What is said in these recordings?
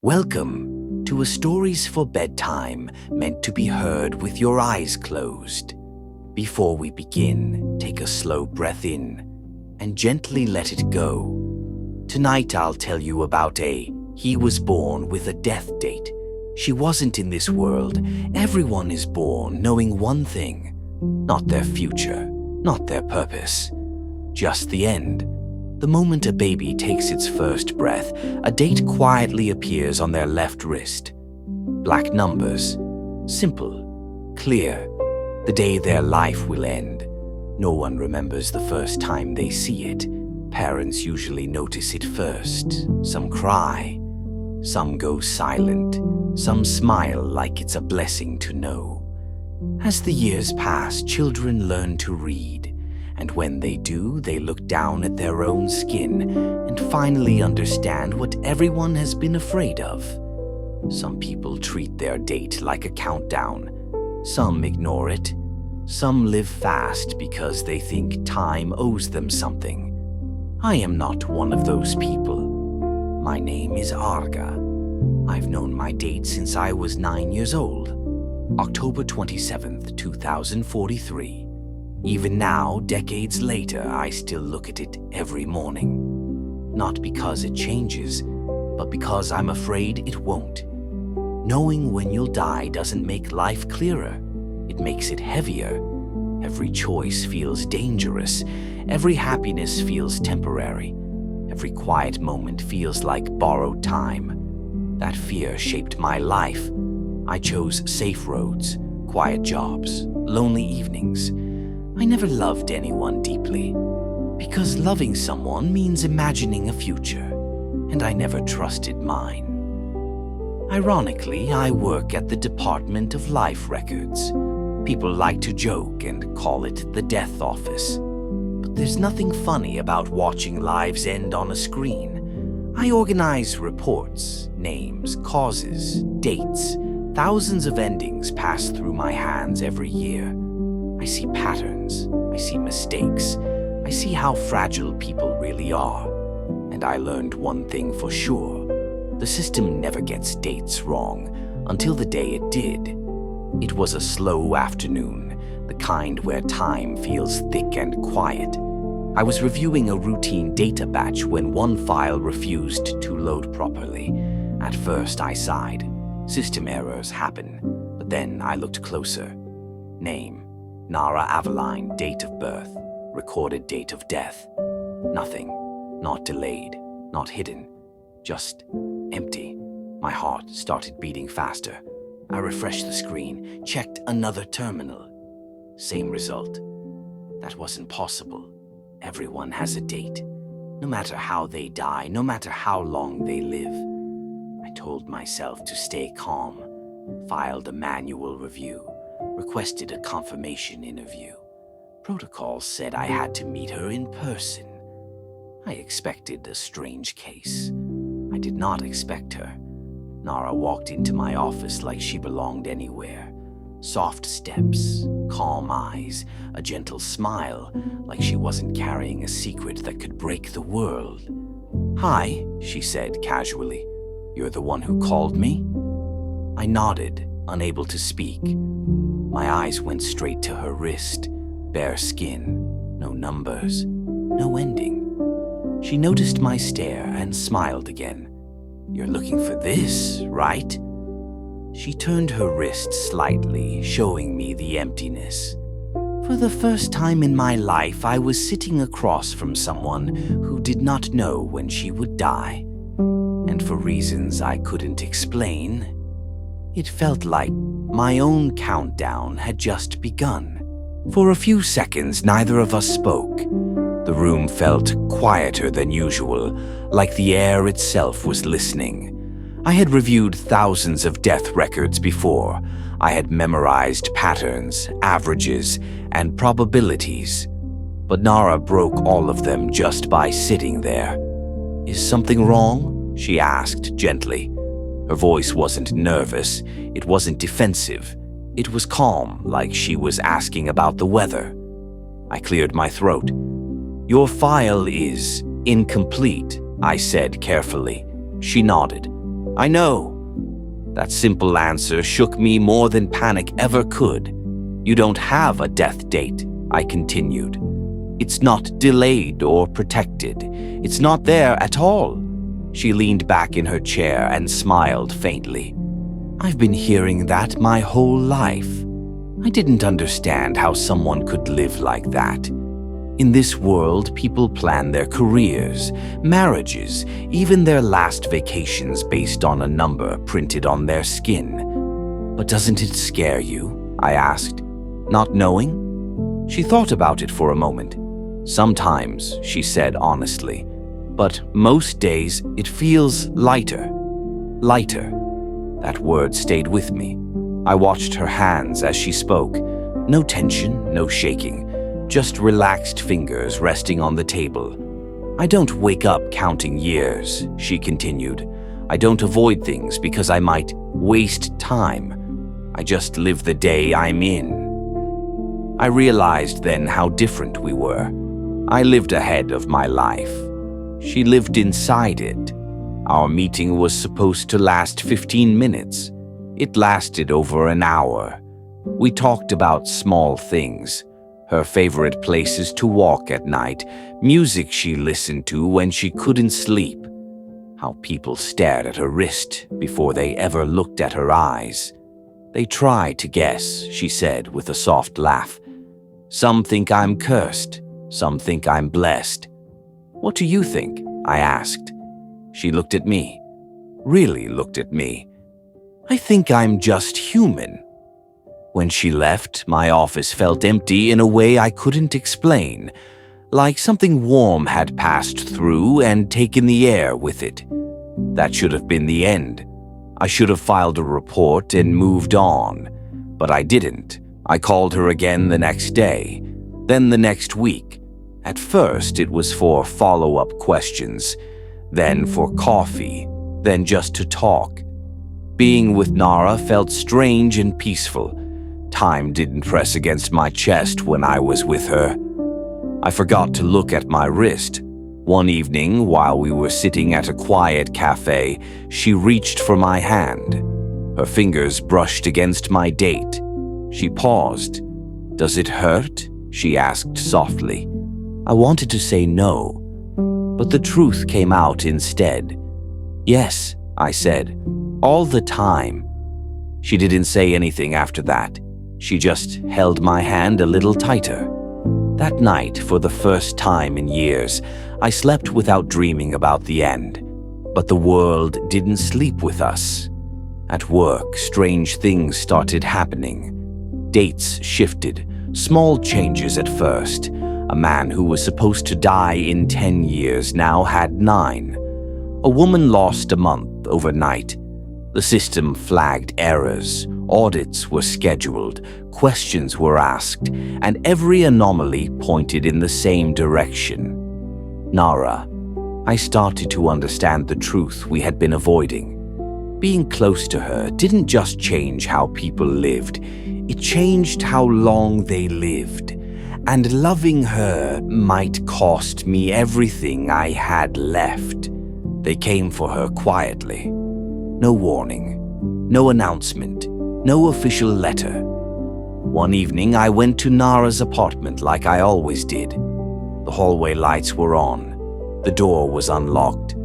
Welcome to a Stories for Bedtime meant to be heard with your eyes closed. Before we begin, take a slow breath in and gently let it go. Tonight I'll tell you about he was born with a death date. She wasn't in this world. Everyone is born knowing one thing, not their future, not their purpose, just the end. The moment a baby takes its first breath, a date quietly appears on their left wrist. Black numbers, simple, clear, the day their life will end. No one remembers the first time they see it. Parents usually notice it first. Some cry, some go silent, some smile like it's a blessing to know. As the years pass, children learn to read. And when they do, they look down at their own skin and finally understand what everyone has been afraid of. Some people treat their date like a countdown. Some ignore it. Some live fast because they think time owes them something. I am not one of those people. My name is Arga. I've known my date since I was 9 years old. October 27th, 2043. Even now, decades later, I still look at it every morning. Not because it changes, but because I'm afraid it won't. Knowing when you'll die doesn't make life clearer. It makes it heavier. Every choice feels dangerous. Every happiness feels temporary. Every quiet moment feels like borrowed time. That fear shaped my life. I chose safe roads, quiet jobs, lonely evenings. I never loved anyone deeply, because loving someone means imagining a future, and I never trusted mine. Ironically, I work at the Department of Life Records. People like to joke and call it the death office. But there's nothing funny about watching lives end on a screen. I organize reports, names, causes, dates. Thousands of endings pass through my hands every year. I see patterns, I see mistakes, I see how fragile people really are. And I learned one thing for sure. The system never gets dates wrong until the day it did. It was a slow afternoon, the kind where time feels thick and quiet. I was reviewing a routine data batch when one file refused to load properly. At first I sighed. System errors happen, but then I looked closer. Name: Nara, date of birth, recorded date of death. Nothing, not delayed, not hidden, just empty. My heart started beating faster. I refreshed the screen, checked another terminal. Same result. That wasn't possible. Everyone has a date, no matter how they die, no matter how long they live. I told myself to stay calm, filed a manual review. Requested a confirmation interview. Protocol said I had to meet her in person. I expected a strange case. I did not expect her. Nara walked into my office like she belonged anywhere. Soft steps, calm eyes, a gentle smile, like she wasn't carrying a secret that could break the world. "Hi," she said casually. "You're the one who called me?" I nodded, unable to speak. My eyes went straight to her wrist, bare skin, no numbers, no ending. She noticed my stare and smiled again. "You're looking for this, right?" She turned her wrist slightly, showing me the emptiness. For the first time in my life, I was sitting across from someone who did not know when she would die. And for reasons I couldn't explain, it felt like my own countdown had just begun. For a few seconds, neither of us spoke. The room felt quieter than usual, like the air itself was listening. I had reviewed thousands of death records before. I had memorized patterns, averages, and probabilities. But Nara broke all of them just by sitting there. "Is something wrong?" she asked gently. Her voice wasn't nervous, it wasn't defensive. It was calm, like she was asking about the weather. I cleared my throat. "Your file is incomplete," I said carefully. She nodded. I know. That simple answer shook me more than panic ever could. You don't have a death date, I continued. It's not delayed or protected. It's not there at all. She leaned back in her chair and smiled faintly. I've been hearing that my whole life. I didn't understand how someone could live like that. In this world, people plan their careers, marriages, even their last vacations based on a number printed on their skin. But doesn't it scare you? I asked, not knowing. She thought about it for a moment. Sometimes, she said honestly, but most days it feels lighter. Lighter. That word stayed with me. I watched her hands as she spoke. No tension, no shaking. Just relaxed fingers resting on the table. I don't wake up counting years, she continued. I don't avoid things because I might waste time. I just live the day I'm in. I realized then how different we were. I lived ahead of my life. She lived inside it. Our meeting was supposed to last 15 minutes. It lasted over an hour. We talked about small things. Her favorite places to walk at night, music she listened to when she couldn't sleep, how people stared at her wrist before they ever looked at her eyes. They try to guess, she said with a soft laugh. Some think I'm cursed, some think I'm blessed. What do you think? I asked. She looked at me, really looked at me. I think I'm just human. When she left, my office felt empty in a way I couldn't explain, like something warm had passed through and taken the air with it. That should have been the end. I should have filed a report and moved on, but I didn't. I called her again the next day, then the next week. At first, it was for follow-up questions, then for coffee, then just to talk. Being with Nara felt strange and peaceful. Time didn't press against my chest when I was with her. I forgot to look at my wrist. One evening, while we were sitting at a quiet cafe, she reached for my hand. Her fingers brushed against my date. She paused. "Does it hurt?" she asked softly. I wanted to say no, but the truth came out instead. "Yes," I said, "all the time." She didn't say anything after that. She just held my hand a little tighter. That night, for the first time in years, I slept without dreaming about the end. But the world didn't sleep with us. At work, strange things started happening. Dates shifted, small changes at first. A man who was supposed to die in 10 years now had 9. A woman lost a month overnight. The system flagged errors. Audits were scheduled, questions were asked, and every anomaly pointed in the same direction. Nara. I started to understand the truth we had been avoiding. Being close to her didn't just change how people lived, it changed how long they lived. And loving her might cost me everything I had left. They came for her quietly. No warning, no announcement. No official letter. One evening, I went to Nara's apartment like I always did. The hallway lights were on. The door was unlocked.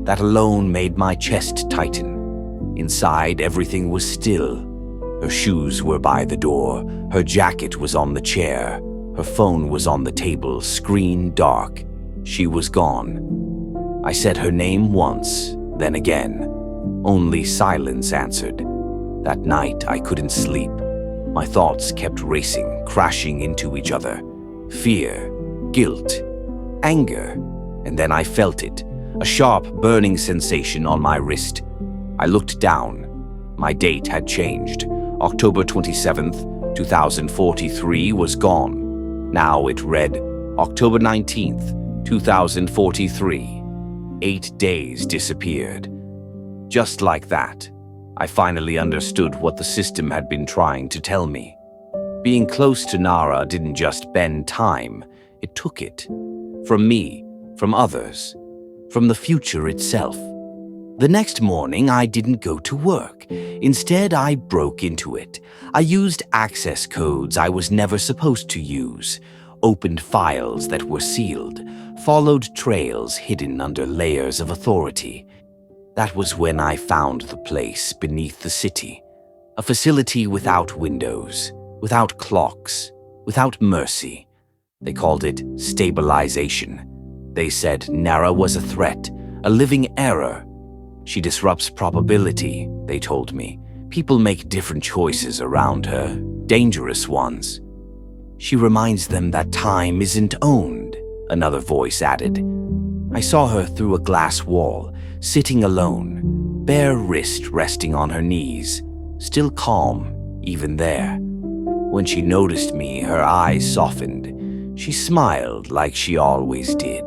That alone made my chest tighten. Inside, everything was still. Her shoes were by the door. Her jacket was on the chair. Her phone was on the table, screen dark. She was gone. I said her name once, then again. Only silence answered. That night, I couldn't sleep. My thoughts kept racing, crashing into each other. Fear, guilt, anger, and then I felt it, a sharp, burning sensation on my wrist. I looked down. My date had changed. October 27th, 2043 was gone. Now it read October 19th, 2043. 8 days disappeared. Just like that. I finally understood what the system had been trying to tell me. Being close to Nara didn't just bend time, it took it. From me, from others, from the future itself. The next morning, I didn't go to work. Instead, I broke into it. I used access codes I was never supposed to use, opened files that were sealed, followed trails hidden under layers of authority. That was when I found the place beneath the city, a facility without windows, without clocks, without mercy. They called it stabilization. They said Nara was a threat, a living error. She disrupts probability, they told me. People make different choices around her, dangerous ones. She reminds them that time isn't owned, another voice added. I saw her through a glass wall, sitting alone, bare wrist resting on her knees, still calm, even there. When she noticed me, her eyes softened. She smiled like she always did.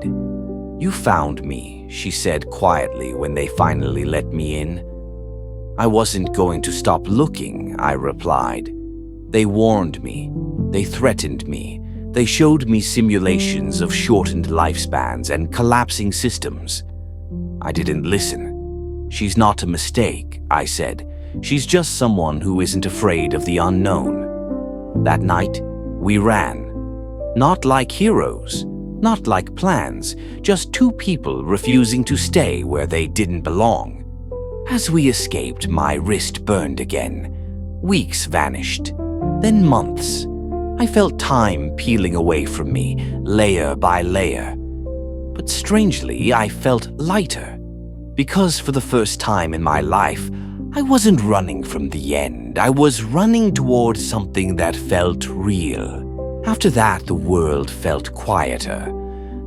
"You found me," she said quietly when they finally let me in. "I wasn't going to stop looking," I replied. "They warned me. They threatened me. They showed me simulations of shortened lifespans and collapsing systems. I didn't listen. She's not a mistake," I said. "She's just someone who isn't afraid of the unknown." That night, we ran. Not like heroes, not like plans, just two people refusing to stay where they didn't belong. As we escaped, my wrist burned again. Weeks vanished, then months. I felt time peeling away from me, layer by layer. But strangely, I felt lighter. Because for the first time in my life, I wasn't running from the end. I was running towards something that felt real. After that, the world felt quieter.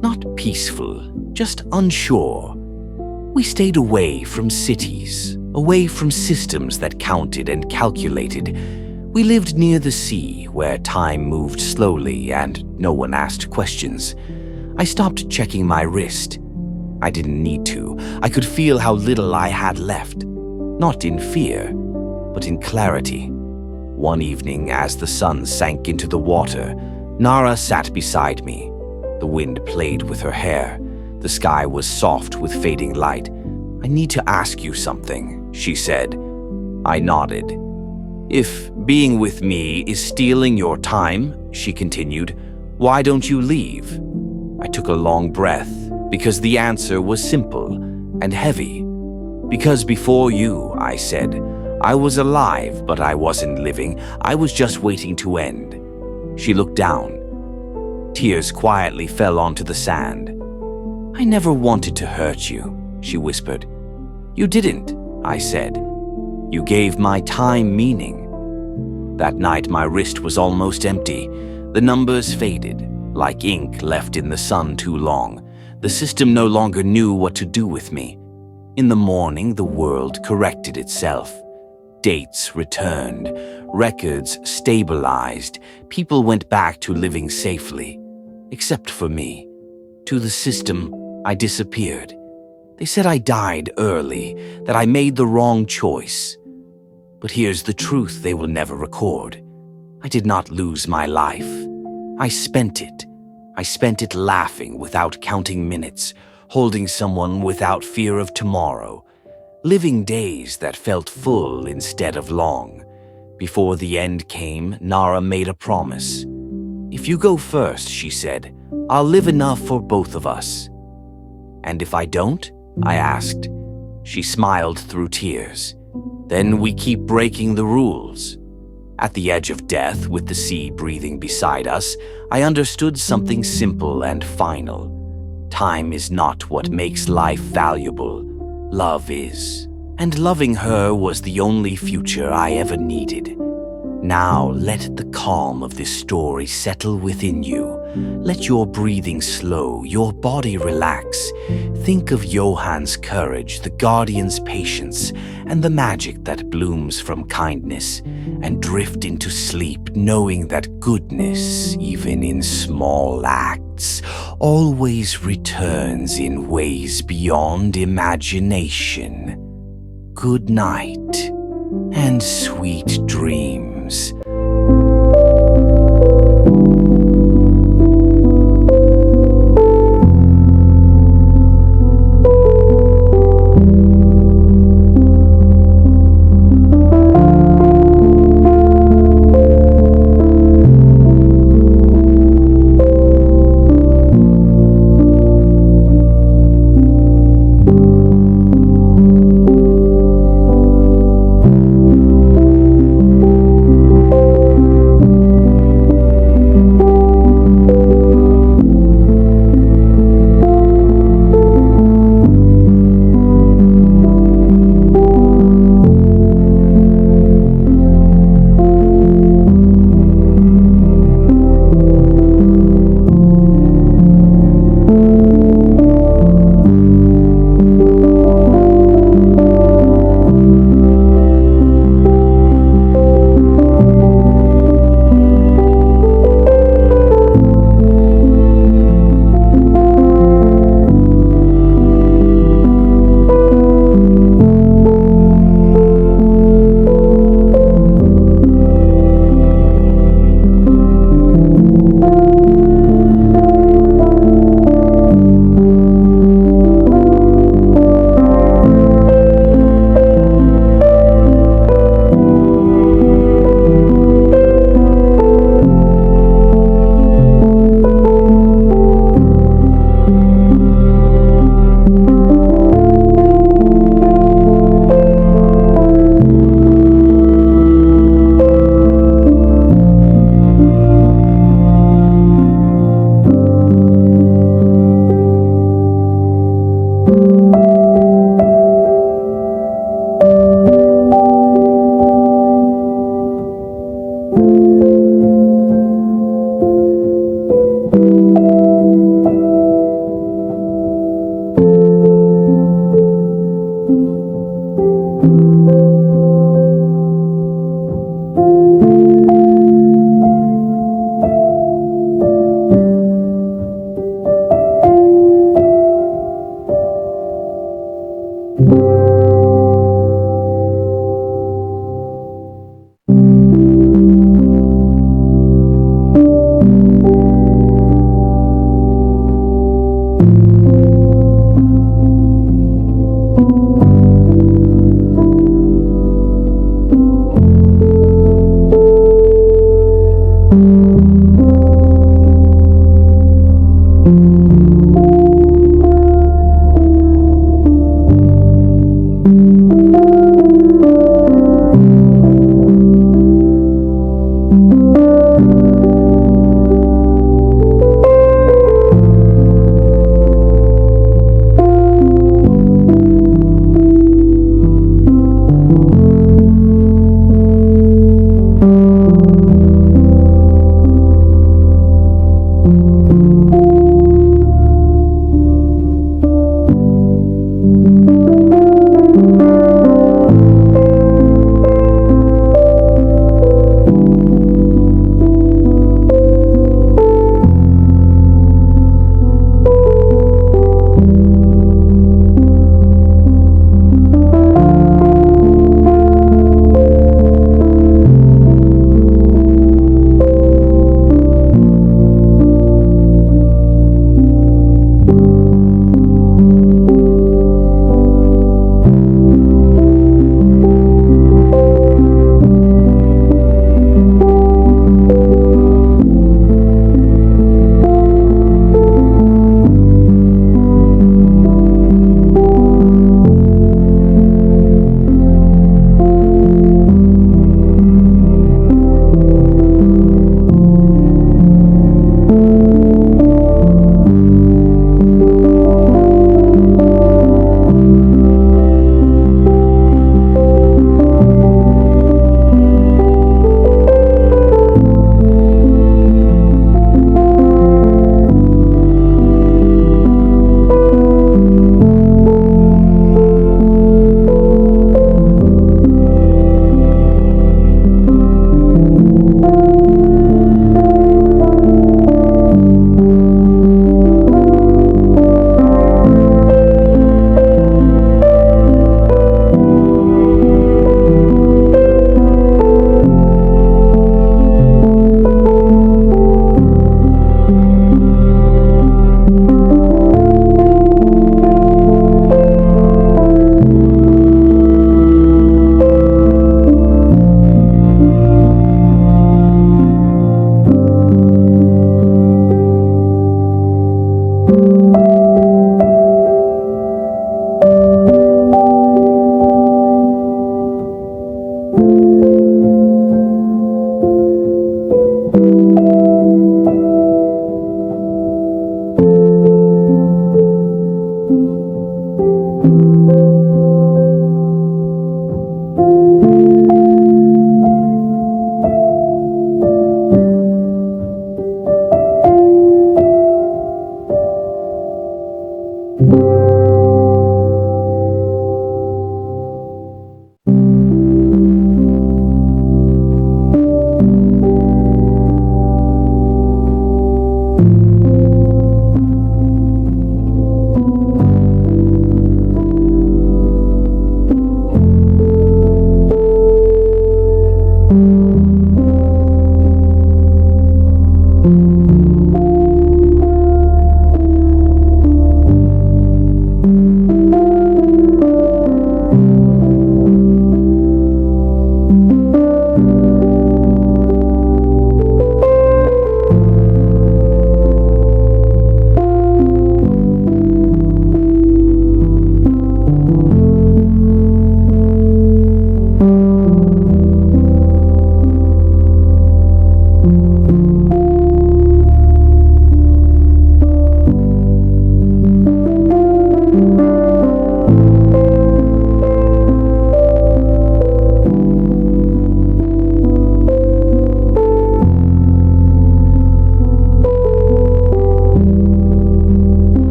Not peaceful, just unsure. We stayed away from cities, away from systems that counted and calculated. We lived near the sea, where time moved slowly and no one asked questions. I stopped checking my wrist. I didn't need to. I could feel how little I had left. Not in fear, but in clarity. One evening, as the sun sank into the water, Nara sat beside me. The wind played with her hair. The sky was soft with fading light. "I need to ask you something," she said. I nodded. "If being with me is stealing your time," she continued, "why don't you leave?" I took a long breath, because the answer was simple and heavy. "Because before you," I said, "I was alive, but I wasn't living. I was just waiting to end." She looked down. Tears quietly fell onto the sand. "I never wanted to hurt you," she whispered. "You didn't," I said. "You gave my time meaning." That night, my wrist was almost empty. The numbers faded, like ink left in the sun too long. The system no longer knew what to do with me. In the morning, the world corrected itself. Dates returned, records stabilized, people went back to living safely. Except for me. To the system, I disappeared. They said I died early, that I made the wrong choice. But here's the truth they will never record. I did not lose my life. I spent it. I spent it laughing without counting minutes, holding someone without fear of tomorrow, living days that felt full instead of long. Before the end came, Nara made a promise. "If you go first," she said, "I'll live enough for both of us." "And if I don't?" I asked. She smiled through tears. "Then we keep breaking the rules." At the edge of death, with the sea breathing beside us, I understood something simple and final. Time is not what makes life valuable. Love is. And loving her was the only future I ever needed. Now let the calm of this story settle within you. Let your breathing slow, your body relax. Think of Johann's courage, the guardian's patience, and the magic that blooms from kindness, and drift into sleep knowing that goodness, even in small acts, always returns in ways beyond imagination. Good night, and sweet dreams.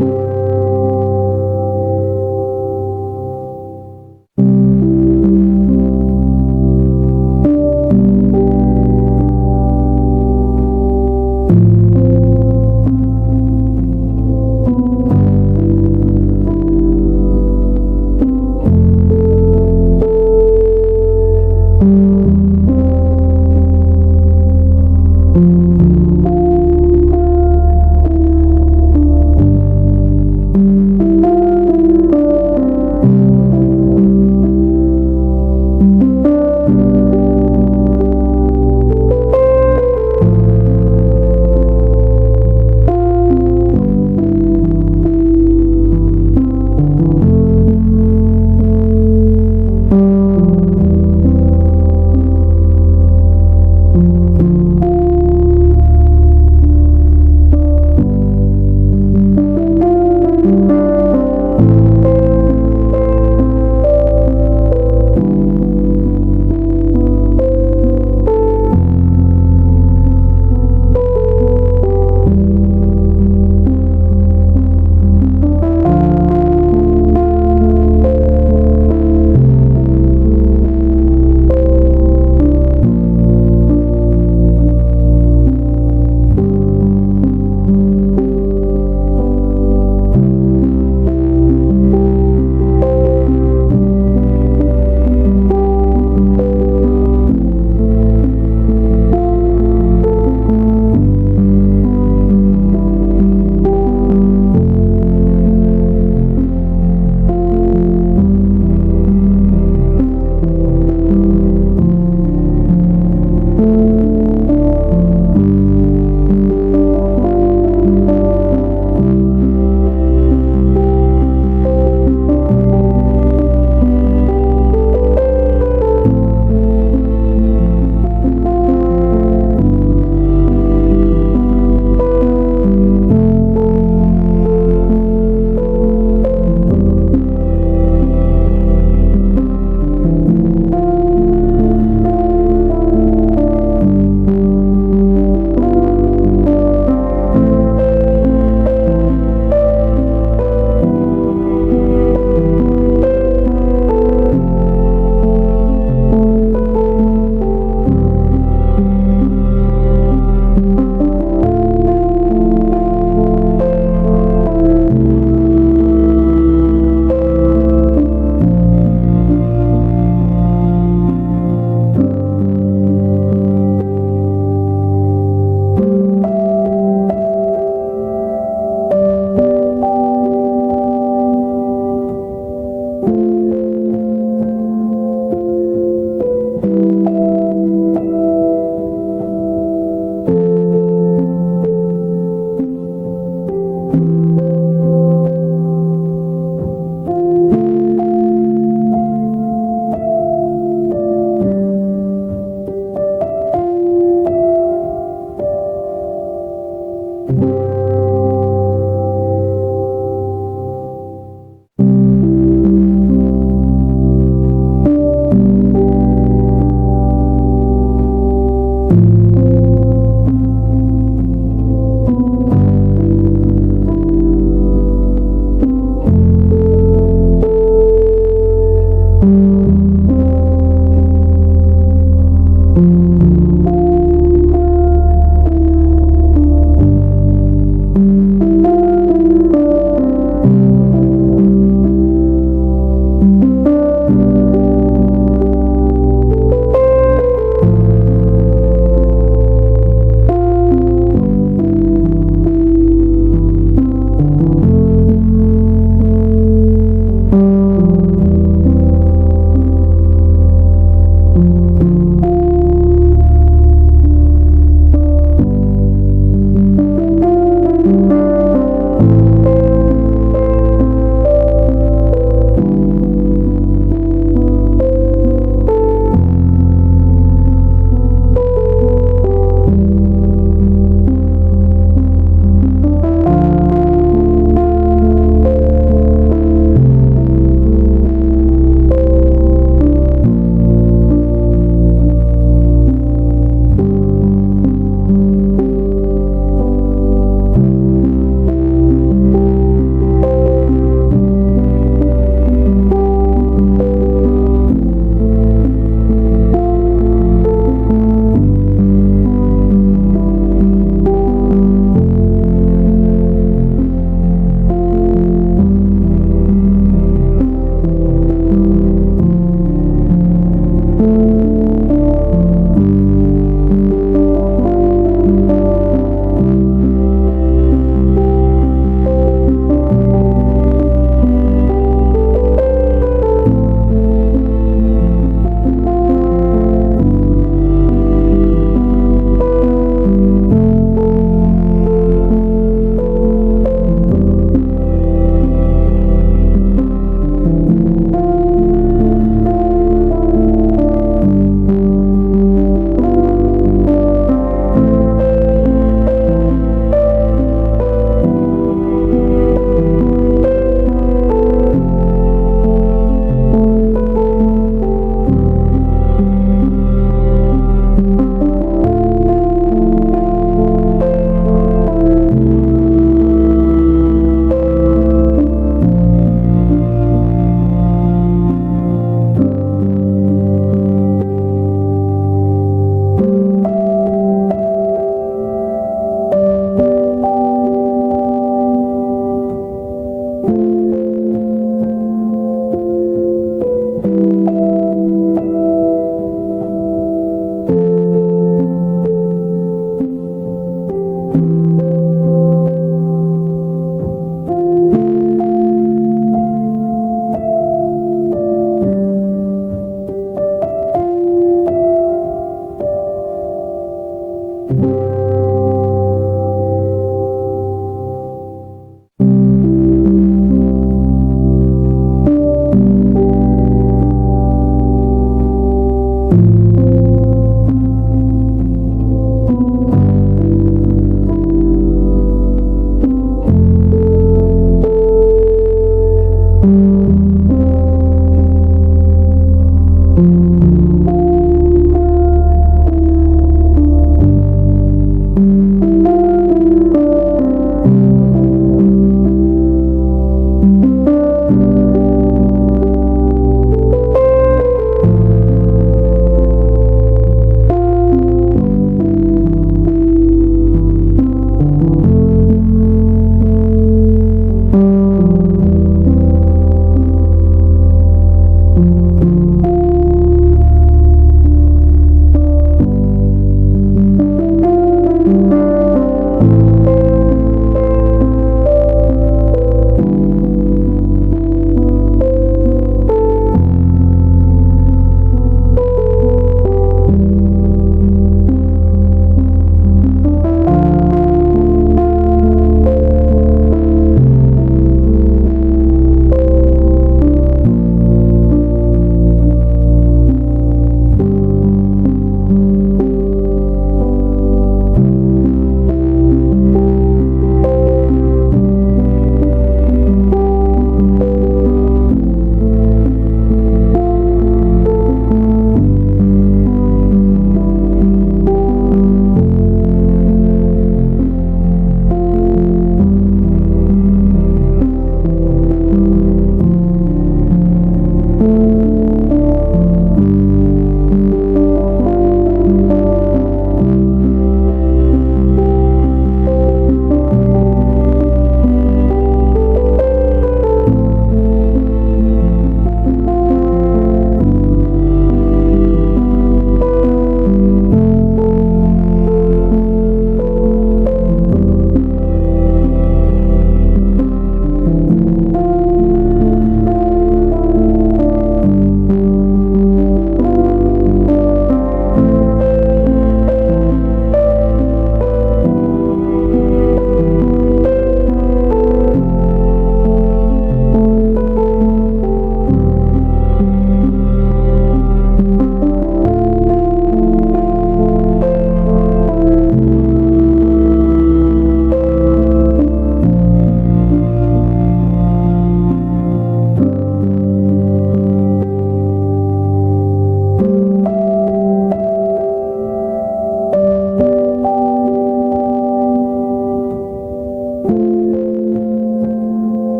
you.